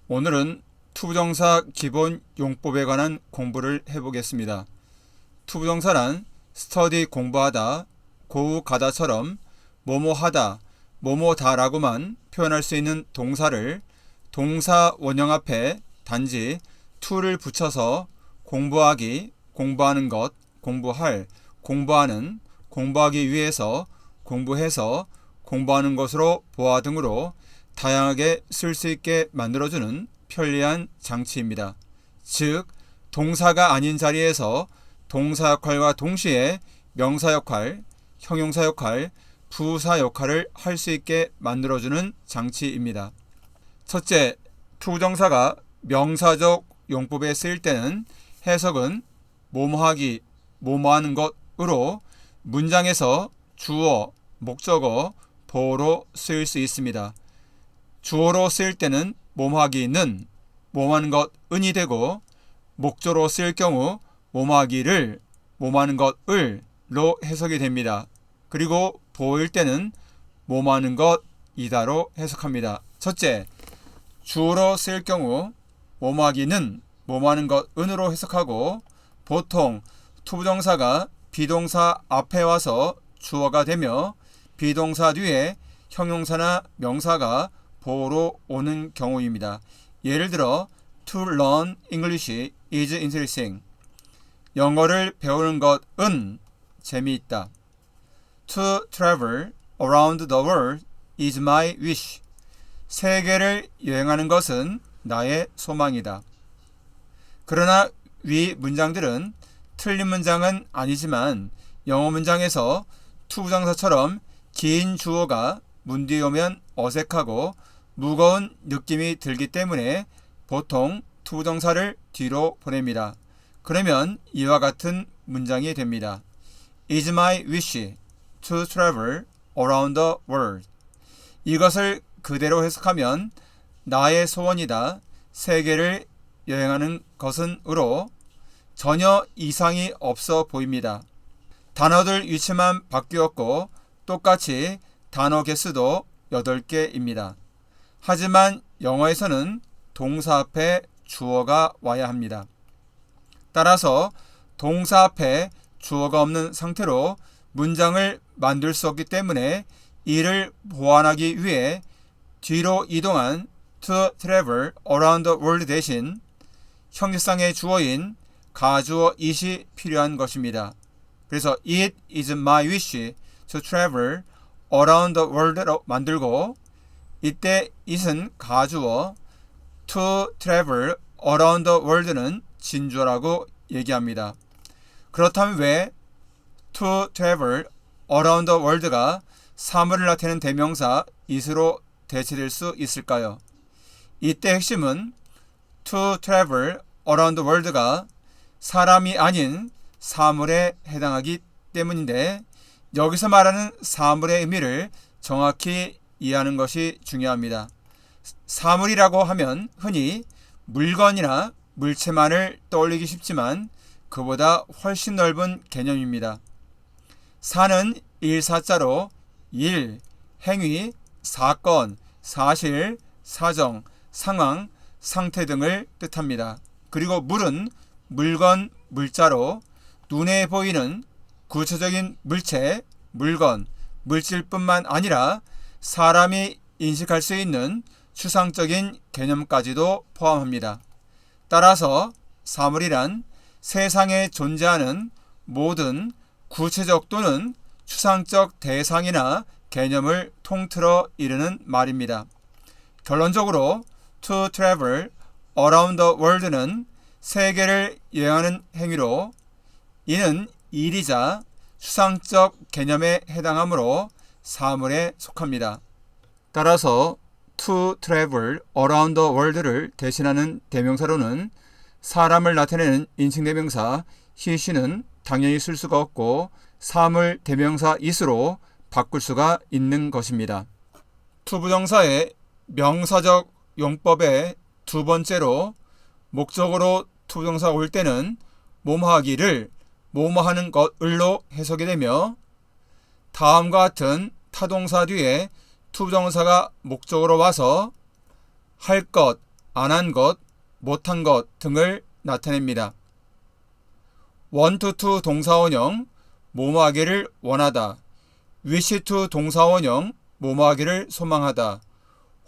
오늘은 투부정사 기본 용법에 관한 공부를 해보겠습니다. 투부정사란 study 공부하다, 고우 가다처럼 뭐뭐하다, 뭐뭐다라고만 표현할 수 있는 동사를 동사 원형 앞에 단지 to를 붙여서 공부하기, 공부하는 것, 공부할, 공부하는, 공부하기 위해서, 공부해서, 공부하는 것으로 보아 등으로 다양하게 쓸 수 있게 만들어주는 편리한 장치입니다. 즉, 동사가 아닌 자리에서 동사 역할과 동시에 명사 역할, 형용사 역할, 부사 역할을 할 수 있게 만들어주는 장치입니다. 첫째, 투부정사가 명사적 용법에 쓰일 때는 해석은 뭐뭐하기, 뭐뭐하는 것으로 문장에서 주어, 목적어, 보어로 쓰일 수 있습니다. 주어로 쓰일 때는 뭐뭐하기는 뭐뭐하는 것은이 되고, 목적어로 쓰일 경우 뭐뭐하기를 뭐뭐하는 것을로 해석이 됩니다. 그리고 보어일 때는 뭐뭐하는 것이다로 해석합니다. 첫째, 주어로 쓰일 경우 뭐뭐하기는 뭐뭐하는 것은으로 해석하고, 보통 투부정사가 비동사 앞에 와서 주어가 되며 비동사 뒤에 형용사나 명사가 보어로 오는 경우입니다. 예를 들어 To learn English is interesting. 영어를 배우는 것은 재미있다. To travel around the world is my wish. 세계를 여행하는 것은 나의 소망이다. 그러나 위 문장들은 틀린 문장은 아니지만 영어 문장에서 투부정사처럼 긴 주어가 문 뒤에 오면 어색하고 무거운 느낌이 들기 때문에 보통 투부정사를 뒤로 보냅니다. 그러면 이와 같은 문장이 됩니다. Is my wish to travel around the world. 이것을 그대로 해석하면 나의 소원이다, 세계를 여행하는 것은으로 전혀 이상이 없어 보입니다. 단어들 위치만 바뀌었고 똑같이 단어 개수도 8개입니다. 하지만 영어에서는 동사 앞에 주어가 와야 합니다. 따라서 동사 앞에 주어가 없는 상태로 문장을 만들 수 없기 때문에 이를 보완하기 위해 뒤로 이동한 to travel around the world 대신 형식상의 주어인 가주어 it이 필요한 것입니다. 그래서 It is my wish to travel around the world로 만들고, 이때 it은 가주어, to travel around the world는 진주어라고 얘기합니다. 그렇다면 왜 to travel around the world가 사물을 나타내는 대명사 it으로 대체될 수 있을까요? 이때 핵심은 to travel around the world가 사람이 아닌 사물에 해당하기 때문인데, 여기서 말하는 사물의 의미를 정확히 이해하는 것이 중요합니다. 사물이라고 하면 흔히 물건이나 물체만을 떠올리기 쉽지만 그보다 훨씬 넓은 개념입니다. 사는 일사자로 일, 행위, 사건, 사실, 사정, 상황, 상태 등을 뜻합니다. 그리고 물은 물건, 물자로 눈에 보이는 구체적인 물체, 물건, 물질뿐만 아니라 사람이 인식할 수 있는 추상적인 개념까지도 포함합니다. 따라서 사물이란 세상에 존재하는 모든 구체적 또는 추상적 대상이나 개념을 통틀어 이르는 말입니다. 결론적으로 to travel around the world는 세계를 여행하는 행위로, 이는 일이자 추상적 개념에 해당하므로 사물에 속합니다. 따라서 to travel around the world를 대신하는 대명사로는 사람을 나타내는 인칭대명사 he, she는 당연히 쓸 수가 없고 사물 대명사 it으로 바꿀 수가 있는 것입니다. 투부정사의 명사적 용법의 두 번째로, 목적어로 투부정사 올 때는 뭐뭐하기를 뭐뭐하는 것을로 해석이 되며, 다음과 같은 타동사 뒤에 투부정사가 목적어로 와서 할 것, 안 한 것, 못한 것 등을 나타냅니다. want to 동사원형 뭐뭐하기를 원하다. wish to 동사원형 뭐뭐하기를 소망하다.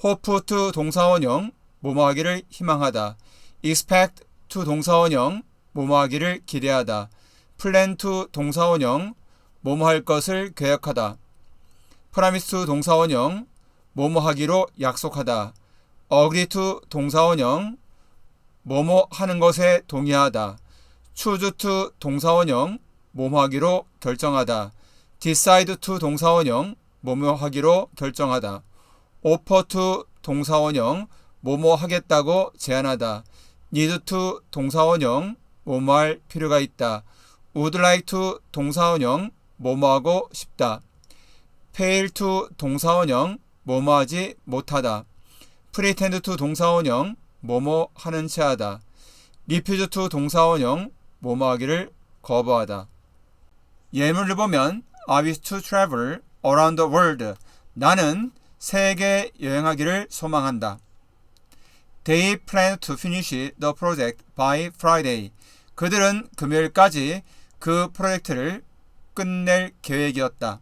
hope to 동사원형 뭐뭐하기를 희망하다. expect to 동사원형 뭐뭐하기를 기대하다. plan to 동사원형 뭐뭐할 것을 계획하다. promise to 동사원형 뭐뭐하기로 약속하다. agree to 동사원형 뭐뭐하는 것에 동의하다. choose to 동사원형 뭐뭐하기로 결정하다. decide to 동사원형 뭐뭐하기로 결정하다. offer to 동사원형 뭐뭐하겠다고 제안하다. need to 동사원형 뭐뭐할 필요가 있다. would like to 동사원형 뭐뭐하고 싶다. fail to 동사원형 뭐뭐하지 못하다. pretend to 동사원형 뭐뭐하는 체하다. refuse to 동사원형 뭐뭐하기를 거부하다. 예문을 보면 I wish to travel around the world. 나는 세계 여행하기를 소망한다. They plan to finish the project by Friday. 그들은 금요일까지 그 프로젝트를 끝낼 계획이었다.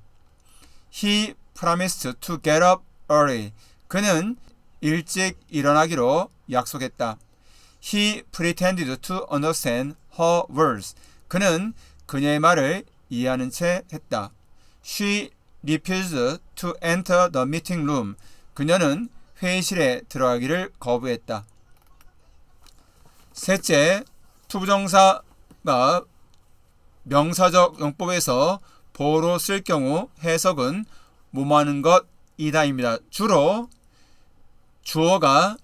He promised to get up early. 그는 일찍 일어나기로 약속했다. He pretended to understand her words. 그는 그녀의 말을 이해하는 채 했다. She refused to enter the meeting room. 그녀는 회의실에 들어가기를 거부했다. 셋째, 투부정사가 명사적 용법에서 보호로 쓸 경우 해석은 뭐뭐하는 것이다입니다. 주로 주어가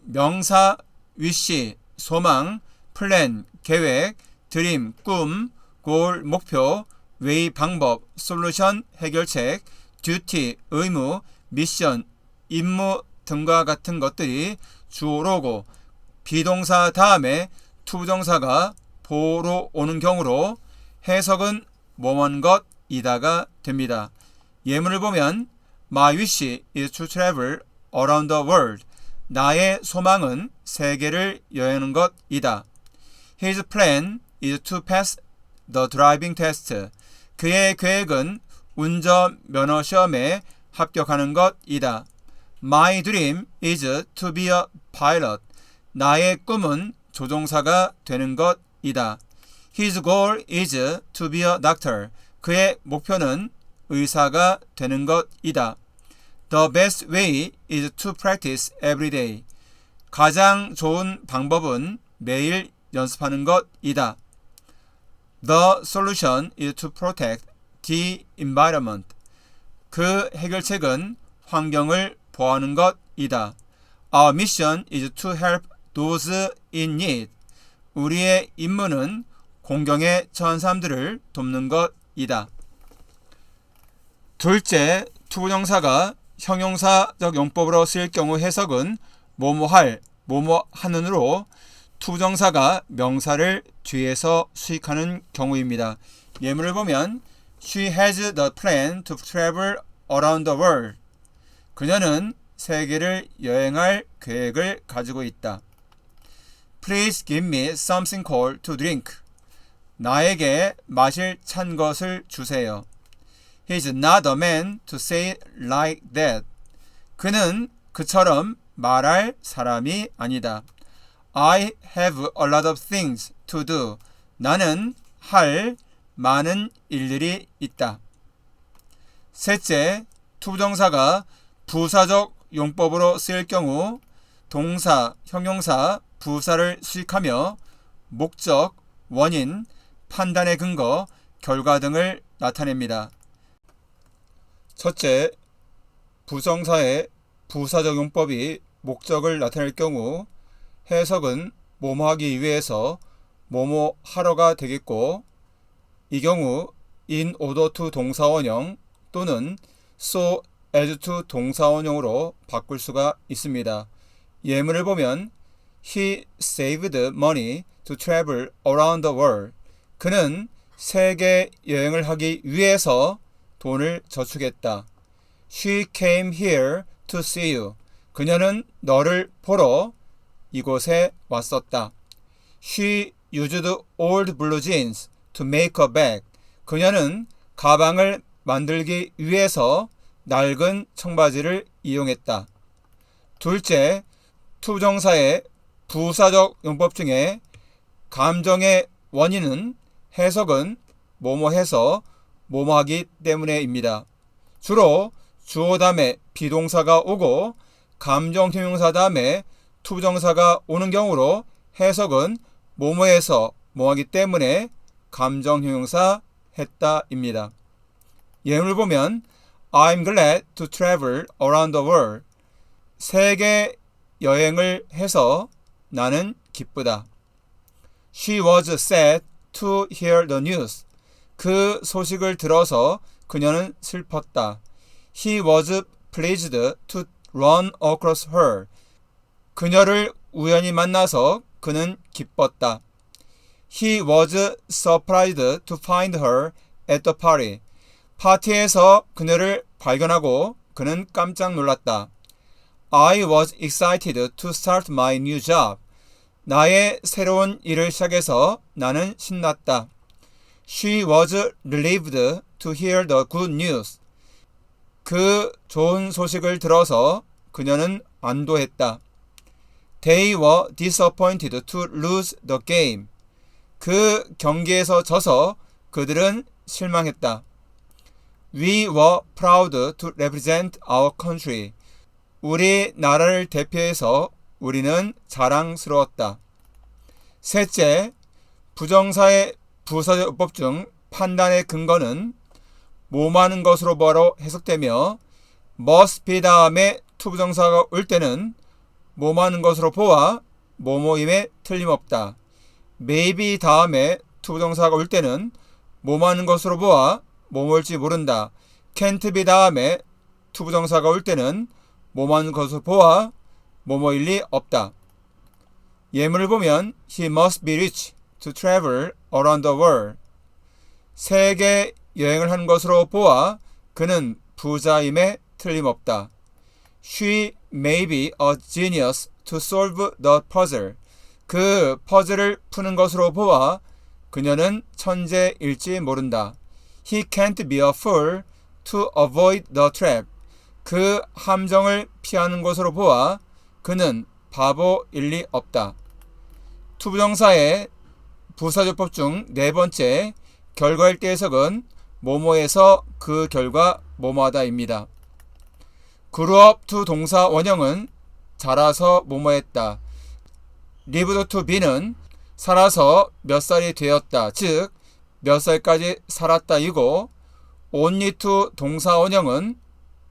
명사, wish, 소망, plan, 계획, 드림, 꿈, goal, 목표, way, 방법, solution, 해결책, duty, 의무, mission, 임무 등과 같은 것들이 주어로고 비동사 다음에 투부정사가 보호로 오는 경우로 해석은 뭐뭐한 것이다가 됩니다. 예문을 보면 My wish is to travel around the world. 나의 소망은 세계를 여행하는 것이다. His plan is to pass the driving test. 그의 계획은 운전 면허 시험에 합격하는 것이다. My dream is to be a pilot. 나의 꿈은 조종사가 되는 것이다. His goal is to be a doctor. 그의 목표는 의사가 되는 것이다. The best way is to practice every day. 가장 좋은 방법은 매일 연습하는 것이다. The solution is to protect the environment. 그 해결책은 환경을 보호하는 것이다. Our mission is to help those in need. 우리의 임무는 공경에 처한 사람들을 돕는 것이다. 둘째, 투부정사가 형용사적 용법으로 쓰일 경우 해석은 뭐뭐할, 뭐뭐하는으로 투부정사가 명사를 뒤에서 수식하는 경우입니다. 예문을 보면 She has the plan to travel around the world. 그녀는 세계를 여행할 계획을 가지고 있다. Please give me something cold to drink. 나에게 마실 찬 것을 주세요. He's not a man to say like that. 그는 그처럼 말할 사람이 아니다. I have a lot of things to do. 나는 할 많은 일들이 있다. 셋째, 투부정사가 부사적 용법으로 쓰일 경우 동사, 형용사, 부사를 수식하며 목적, 원인, 판단의 근거, 결과 등을 나타냅니다. 첫째, 부정사의 부사적 용법이 목적을 나타낼 경우 해석은 뭐뭐하기 위해서 뭐뭐하러가 되겠고, 이 경우 in order to 동사원형 또는 so as to 동사원형으로 바꿀 수가 있습니다. 예문을 보면 He saved money to travel around the world. 그는 세계 여행을 하기 위해서 돈을 저축했다. She came here to see you. 그녀는 너를 보러 이곳에 왔었다. She used old blue jeans to make a bag. 그녀는 가방을 만들기 위해서 낡은 청바지를 이용했다. 둘째, 투부정사의 부사적 용법 중에 감정의 원인은 해석은 뭐뭐해서 뭐뭐하기 때문에입니다. 주로 주어 다음에 비동사가 오고 감정형용사 다음에 투부정사가 오는 경우로 해석은 뭐뭐해서 뭐하기 때문에 감정형용사 했다입니다. 예문을 보면 I'm glad to travel around the world. 세계 여행을 해서 나는 기쁘다. She was sad to hear the news. 그 소식을 들어서 그녀는 슬펐다. He was pleased to run across her. 그녀를 우연히 만나서 그는 기뻤다. He was surprised to find her at the party. 파티에서 그녀를 발견하고 그는 깜짝 놀랐다. I was excited to start my new job. 나의 새로운 일을 시작해서 나는 신났다. She was relieved to hear the good news. 그 좋은 소식을 들어서 그녀는 안도했다. They were disappointed to lose the game. 그 경기에서 져서 그들은 실망했다. We were proud to represent our country. 우리 나라를 대표해서 우리는 자랑스러웠다. 셋째, 부정사의 부사적법 중 판단의 근거는 뭐하는 것으로 뭐로 해석되며 must be 다음에 투부정사가 올 때는 뭐하는 것으로 보아 뭐뭐임에 틀림없다. maybe 다음에 투부정사가 올 때는 뭐하는 것으로 보아 뭐뭐일지 모른다. can't be 다음에 투부정사가 올 때는 뭐하는 것으로 보아 뭐뭐일 리 없다. 예문을 보면 He must be rich to travel around the world. 세계 여행을 한 것으로 보아 그는 부자임에 틀림없다. She may be a genius to solve the puzzle. 그 퍼즐을 푸는 것으로 보아 그녀는 천재일지 모른다. He can't be a fool to avoid the trap. 그 함정을 피하는 것으로 보아 그는 바보일 리 없다. 투부정사의 부사조법 중 네 번째, 결과일 때 해석은 뭐뭐에서 그 결과 뭐뭐하다입니다. grew up to 동사 원형은 자라서 뭐뭐했다. lived to be는 살아서 몇 살이 되었다. 즉, 몇 살까지 살았다 이고 only to 동사 원형은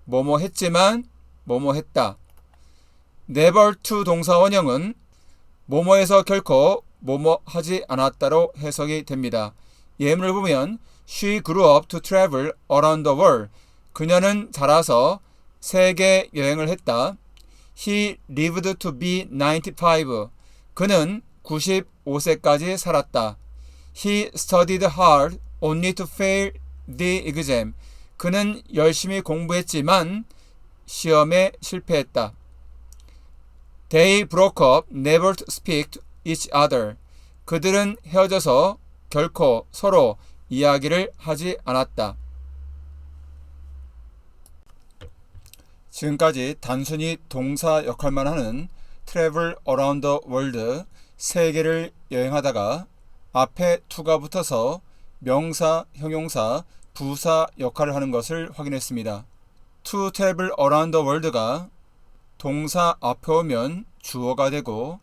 뭐뭐 했지만 뭐뭐 했다. never to 동사 원형은 뭐뭐해서 결코 뭐뭐 하지 않았다로 해석이 됩니다. 예문을 보면 She grew up to travel around the world. 그녀는 자라서 세계 여행을 했다. He lived to be 95. 그는 95세까지 살았다. He studied hard only to fail the exam. 그는 열심히 공부했지만 시험에 실패했다. They broke up, never to speak to each other. 그들은 헤어져서 결코 서로 이야기를 하지 않았다. 지금까지 단순히 동사 역할만 하는 travel around the world, 세계를 여행하다가 앞에 to가 붙어서 명사, 형용사, 부사 역할을 하는 것을 확인했습니다. to travel around the world가 동사 앞에 오면 주어가 되고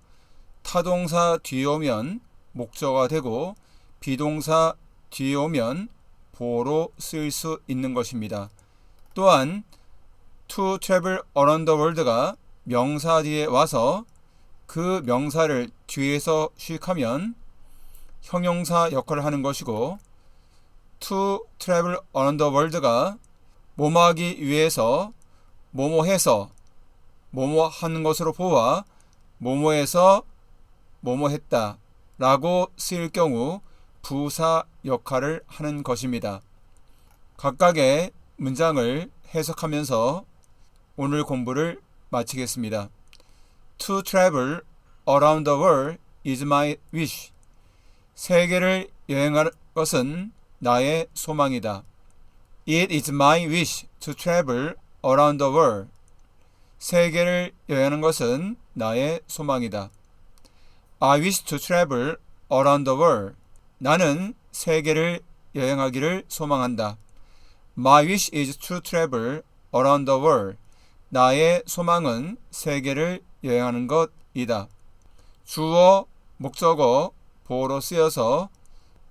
타동사 뒤에 오면 목적어가 되고 비동사 뒤에 오면 보어로 쓰일 수 있는 것입니다. 또한 to travel around the world가 명사 뒤에 와서 그 명사를 뒤에서 수식하면 형용사 역할을 하는 것이고 to travel around the world가 뭐뭐하기 위해서 뭐뭐해서 뭐뭐하는 것으로 보아 뭐뭐해서 뭐뭐했다 라고 쓰일 경우 부사 역할을 하는 것입니다. 각각의 문장을 해석하면서 오늘 공부를 마치겠습니다. To travel around the world is my wish. 세계를 여행하는 것은 나의 소망이다. It is my wish to travel around the world. 세계를 여행하는 것은 나의 소망이다. I wish to travel around the world. 나는 세계를 여행하기를 소망한다. My wish is to travel around the world. 나의 소망은 세계를 여행하는 것이다. 주어, 목적어, 보어로 쓰여서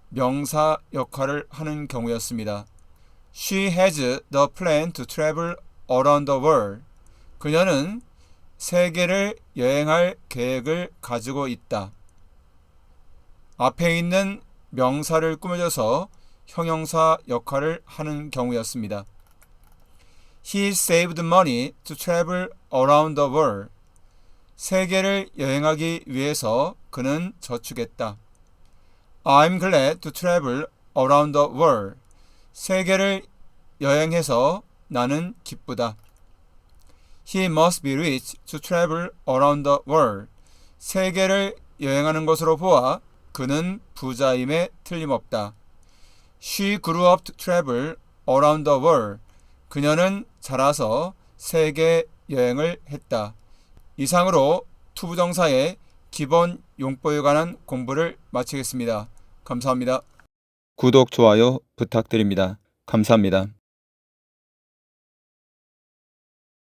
명사 역할을 하는 경우였습니다. She has the plan to travel around the world. 그녀는 세계를 여행할 계획을 가지고 있다. 앞에 있는 명사를 꾸며줘서 형용사 역할을 하는 경우였습니다. He saved money to travel around the world. 세계를 여행하기 위해서 그는 저축했다. I'm glad to travel around the world. 세계를 여행해서 나는 기쁘다. He must be rich to travel around the world. 세계를 여행하는 것으로 보아 그는 부자임에 틀림없다. She grew up to travel around the world. 그녀는 자라서 세계 여행을 했다. 이상으로 투부정사의 기본 용법에 관한 공부를 마치겠습니다. 감사합니다. 구독, 좋아요 부탁드립니다. 감사합니다.